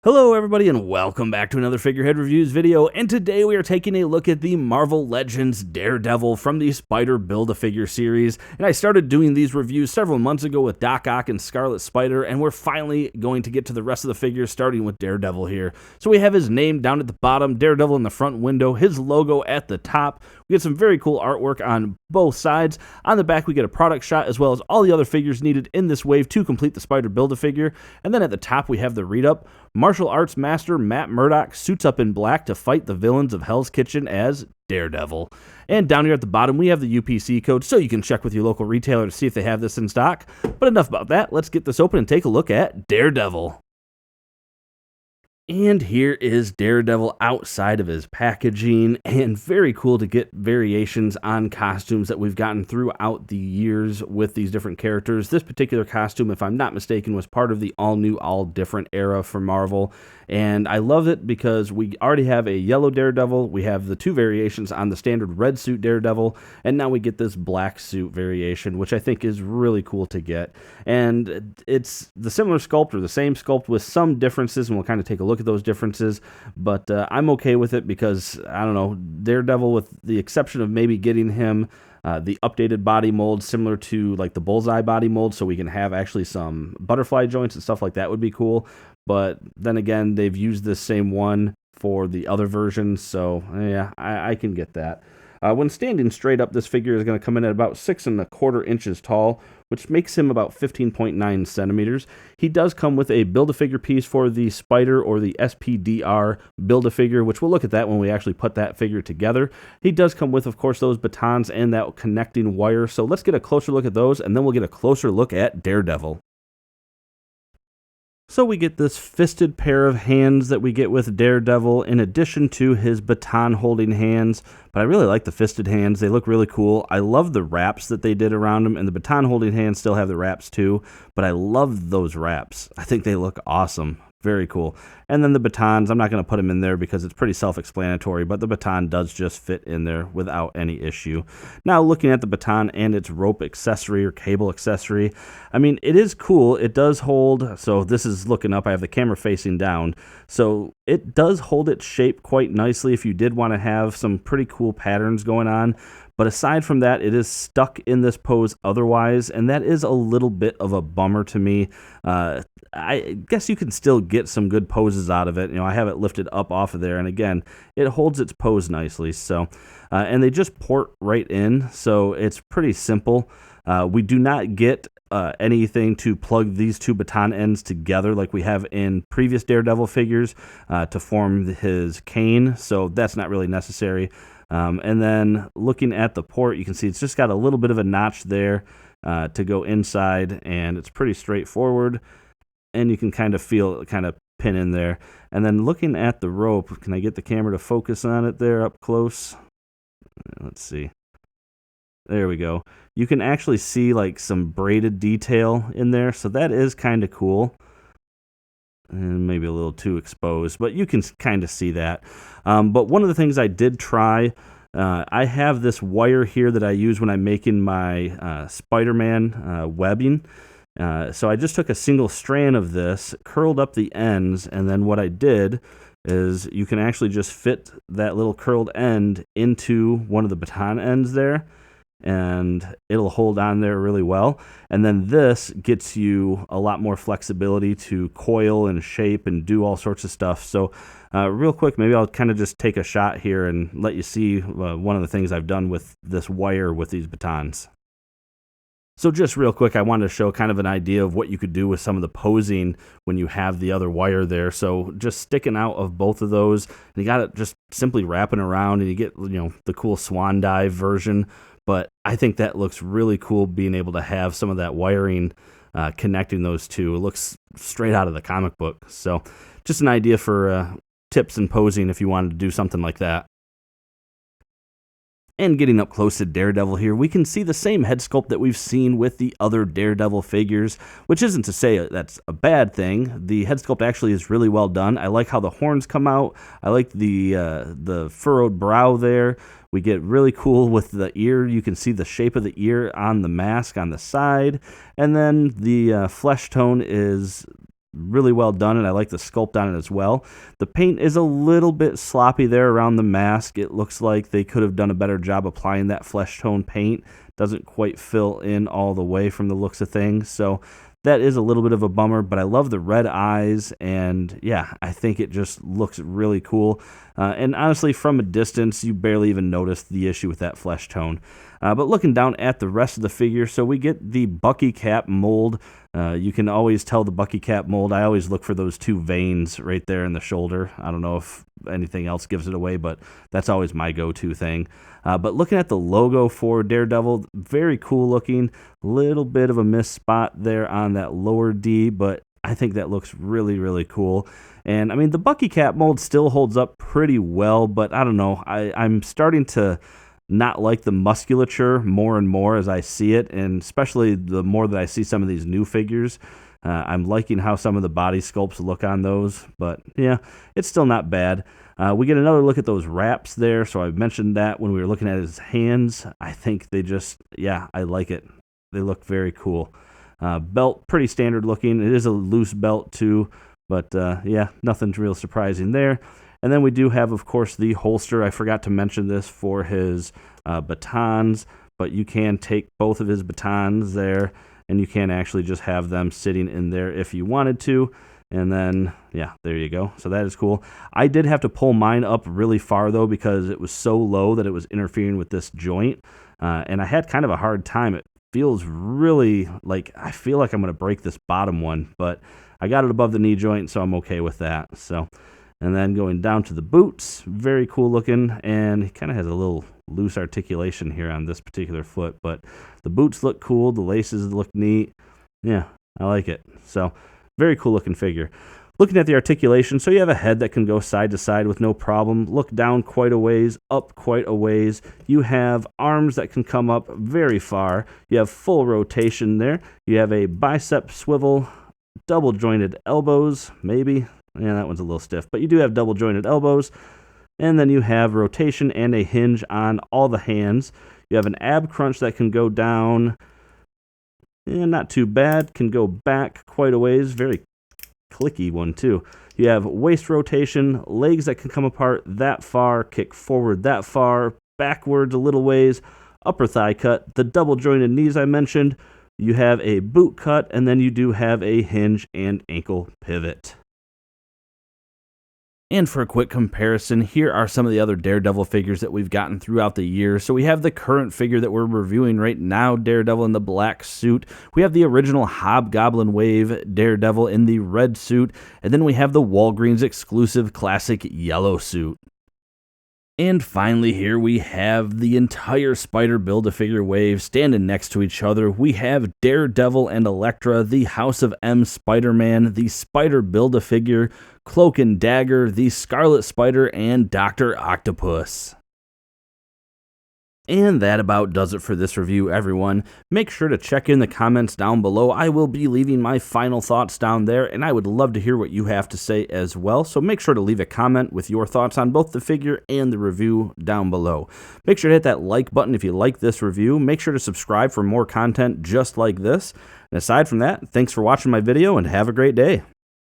Hello everybody and welcome back to another Figurehead Reviews video, and today we are taking a look at the Marvel Legends Daredevil from the Spider Build-A-Figure series. And I started doing these reviews several months ago with Doc Ock and Scarlet Spider, and we're finally going to get to the rest of the figures, starting with Daredevil here. So we have his name down at the bottom, Daredevil in the front window, his logo at the top. We get some very cool artwork on both sides. On the back we get a product shot as well as all the other figures needed in this wave to complete the Spider Build-A-Figure. And then at the top we have the read-up. Martial arts master Matt Murdock suits up in black to fight the villains of Hell's Kitchen as Daredevil. And down here at the bottom we have the UPC code, so you can check with your local retailer to see if they have this in stock. But enough about that, let's get this open and take a look at Daredevil. And here is Daredevil outside of his packaging, and very cool to get variations on costumes that we've gotten throughout the years with these different characters. This particular costume, if I'm not mistaken, was part of the all-new, all-different era for Marvel, and I love it because we already have a yellow Daredevil, we have the two variations on the standard red suit Daredevil, and now we get this black suit variation, which I think is really cool to get. And it's the similar sculpt, or the same sculpt, with some differences, and we'll kind of take a look at those differences, but I'm okay with it because, I don't know, Daredevil, with the exception of maybe getting him the updated body mold similar to like the Bullseye body mold, so we can have actually some butterfly joints and stuff like that would be cool. But then again, they've used this same one for the other versions, so yeah, I can get that. When standing straight up, this figure is going to come in at about 6¼ inches tall, which makes him about 15.9 centimeters. He does come with a Build-A-Figure piece for the Spider, or the SPDR Build-A-Figure, which we'll look at that when we actually put that figure together. He does come with, of course, those batons and that connecting wire, so let's get a closer look at those, and then we'll get a closer look at Daredevil. So we get this fisted pair of hands that we get with Daredevil in addition to his baton holding hands, but I really like the fisted hands. They look really cool. I love the wraps that they did around them, and the baton holding hands still have the wraps too, but I love those wraps. I think they look awesome. Very cool. And then the batons, I'm not going to put them in there because it's pretty self-explanatory, but the baton does just fit in there without any issue. Now, looking at the baton and its rope accessory or cable accessory, I mean, it is cool. It does hold, so this is looking up. I have the camera facing down. So it does hold its shape quite nicely if you did want to have some pretty cool patterns going on. But aside from that, it is stuck in this pose otherwise, and that is a little bit of a bummer to me. I guess you can still get some good poses out of it. You know, I have it lifted up off of there, and again, it holds its pose nicely. So, and they just port right in, so it's pretty simple. We do not get anything to plug these two baton ends together like we have in previous Daredevil figures to form his cane, so that's not really necessary. And then looking at the port, you can see it's just got a little bit of a notch there to go inside, and it's pretty straightforward, and you can kind of feel it kind of pin in there. And then looking at the rope, can I get the camera to focus on it there up close? Let's see. There we go. You can actually see like some braided detail in there, so that is kind of cool. And maybe a little too exposed, but you can kind of see that. But one of the things I did try, I have this wire here that I use when I'm making my Spider-Man webbing. So I just took a single strand of this, curled up the ends, and then what I did is you can actually just fit that little curled end into one of the baton ends there, and it'll hold on there really well. And then this gets you a lot more flexibility to coil and shape and do all sorts of stuff. So real quick, maybe I'll kind of just take a shot here and let you see one of the things I've done with this wire with these batons. So just real quick, I wanted to show kind of an idea of what you could do with some of the posing when you have the other wire there. So just sticking out of both of those, and you got it just simply wrapping around, and you get, you know, the cool swan dive version. But I think that looks really cool, being able to have some of that wiring connecting those two. It looks straight out of the comic book. So just an idea for tips and posing if you wanted to do something like that. And getting up close to Daredevil here, we can see the same head sculpt that we've seen with the other Daredevil figures, which isn't to say that's a bad thing. The head sculpt actually is really well done. I like how the horns come out. I like the furrowed brow there. We get really cool with the ear. You can see the shape of the ear on the mask on the side. And then the flesh tone is really well done, and I like the sculpt on it as well. The paint is a little bit sloppy there around the mask. It looks like they could have done a better job applying that flesh tone paint. Doesn't quite fill in all the way from the looks of things, so that is a little bit of a bummer, but I love the red eyes, and yeah, I think it just looks really cool. And honestly, from a distance, you barely even notice the issue with that flesh tone. But looking down at the rest of the figure, so we get the Bucky cap mold. You can always tell the Bucky cap mold. I always look for those two veins right there in the shoulder. I don't know if anything else gives it away, but that's always my go-to thing. But looking at the logo for Daredevil, very cool looking. Little bit of a missed spot there on that lower D, but I think that looks really, really cool. And I mean, the Bucky cap mold still holds up pretty well, but I don't know. I'm starting to not like the musculature more and more as I see it, and especially the more that I see some of these new figures. I'm liking how some of the body sculpts look on those, but yeah, it's still not bad. We get another look at those wraps there, so I mentioned that when we were looking at his hands. I think they just, yeah, I like it. They look very cool. Belt, pretty standard looking. It is a loose belt too, but yeah, nothing real surprising there. And then we do have, of course, the holster. I forgot to mention this for his batons, but you can take both of his batons there, and you can actually just have them sitting in there if you wanted to. And then, yeah, there you go. So that is cool. I did have to pull mine up really far, though, because it was so low that it was interfering with this joint. And I had kind of a hard time. It feels really like, I feel like I'm going to break this bottom one, but I got it above the knee joint, so I'm okay with that. So, and then going down to the boots, very cool looking, and he kind of has a little loose articulation here on this particular foot, but the boots look cool, the laces look neat. Yeah, I like it. So, very cool looking figure. Looking at the articulation, so you have a head that can go side to side with no problem. Look down quite a ways, up quite a ways. You have arms that can come up very far. You have full rotation there. You have a bicep swivel, double jointed elbows, maybe. Yeah, that one's a little stiff, but you do have double jointed elbows. And then you have rotation and a hinge on all the hands. You have an ab crunch that can go down, and not too bad, can go back quite a ways, very clicky one too. You have waist rotation, legs that can come apart that far, kick forward that far, backwards a little ways, upper thigh cut, the double jointed knees I mentioned. You have a boot cut, and then you do have a hinge and ankle pivot. And for a quick comparison, here are some of the other Daredevil figures that we've gotten throughout the year. So we have the current figure that we're reviewing right now, Daredevil in the black suit. We have the original Hobgoblin Wave Daredevil in the red suit. And then we have the Walgreens exclusive classic yellow suit. And finally, here we have the entire Spider Build-A-Figure wave standing next to each other. We have Daredevil and Elektra, the House of M Spider-Man, the Spider Build-A-Figure, Cloak and Dagger, the Scarlet Spider, and Dr. Octopus. And that about does it for this review, everyone. Make sure to check in the comments down below. I will be leaving my final thoughts down there, and I would love to hear what you have to say as well. So make sure to leave a comment with your thoughts on both the figure and the review down below. Make sure to hit that like button if you like this review. Make sure to subscribe for more content just like this. And aside from that, thanks for watching my video, and have a great day.